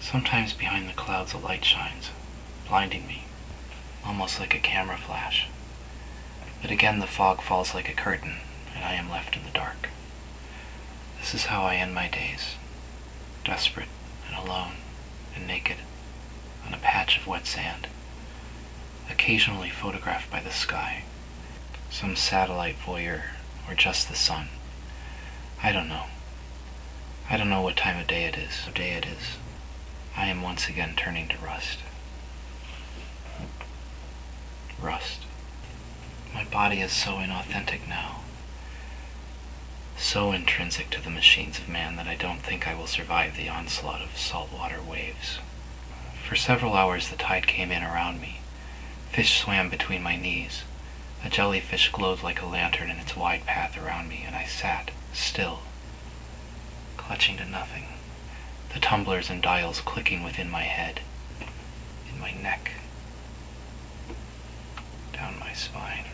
Sometimes behind the clouds a light shines, blinding me, almost like a camera flash. But again the fog falls like a curtain, and I am left in the dark. This is how I end my days, desperate and alone and naked, on a patch of wet sand, occasionally photographed by the sky, some satellite voyeur, or just the sun. I don't know. I don't know what time of day it is. I am once again turning to rust. Rust. My body is so inauthentic now, so intrinsic to the machines of man that I don't think I will survive the onslaught of saltwater waves. For several hours the tide came in around me. Fish swam between my knees. A jellyfish glowed like a lantern in its wide path around me, and I sat, still, clutching to nothing, the tumblers and dials clicking within my head, in my neck, down my spine.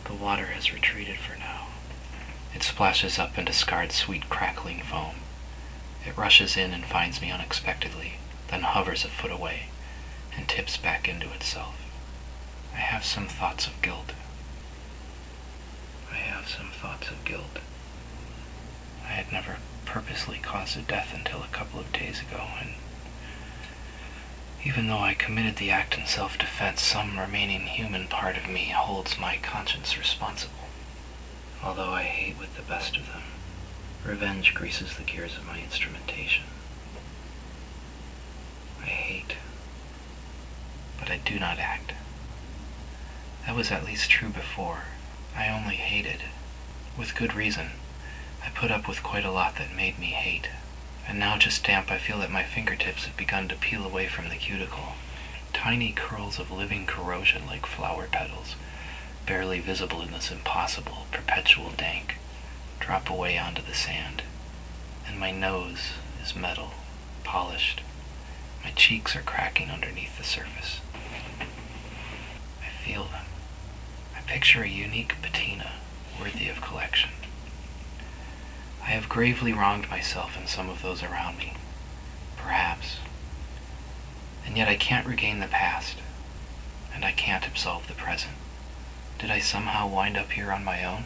The water has retreated for now. It splashes up and discards sweet crackling foam. It rushes in and finds me unexpectedly, then hovers a foot away, and tips back into itself. I have some thoughts of guilt. I had never purposely caused a death until a couple of days ago, and even though I committed the act in self-defense, some remaining human part of me holds my conscience responsible. Although I hate with the best of them, revenge greases the gears of my instrumentation. I hate, but I do not act. That was at least true before. I only hated. With good reason. I put up with quite a lot that made me hate. And now, just damp, I feel that my fingertips have begun to peel away from the cuticle. Tiny curls of living corrosion like flower petals, barely visible in this impossible, perpetual dank, drop away onto the sand. And my nose is metal, polished. My cheeks are cracking underneath the surface. I feel them. I picture a unique patina worthy of collection. I have gravely wronged myself and some of those around me, perhaps. And yet I can't regain the past, and I can't absolve the present. Did I somehow wind up here on my own?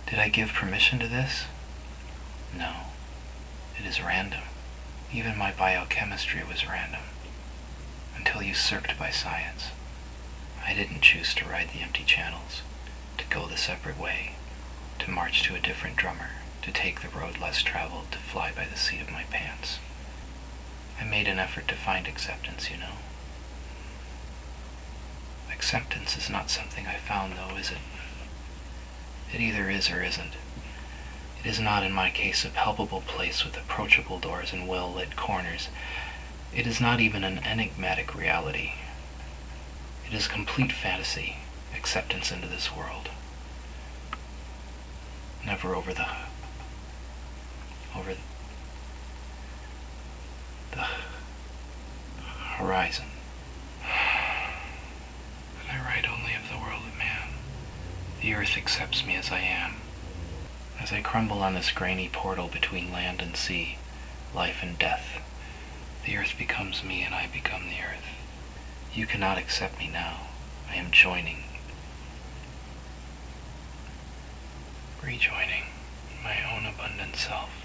Did I give permission to this? No. It is random. Even my biochemistry was random, until usurped by science. I didn't choose to ride the empty channels, to go the separate way, to march to a different drummer, to take the road less traveled, to fly by the seat of my pants. I made an effort to find acceptance, you know. Acceptance is not something I found, though, is it? It either is or isn't. It is not, in my case, a palpable place with approachable doors and well-lit corners. It is not even an enigmatic reality. It is complete fantasy, acceptance into this world. Never over the horizon. And I write only of the world of man. The earth accepts me as I am. As I crumble on this grainy portal between land and sea, life and death, the earth becomes me and I become the earth. You cannot accept me now. I am rejoining my own abundant self.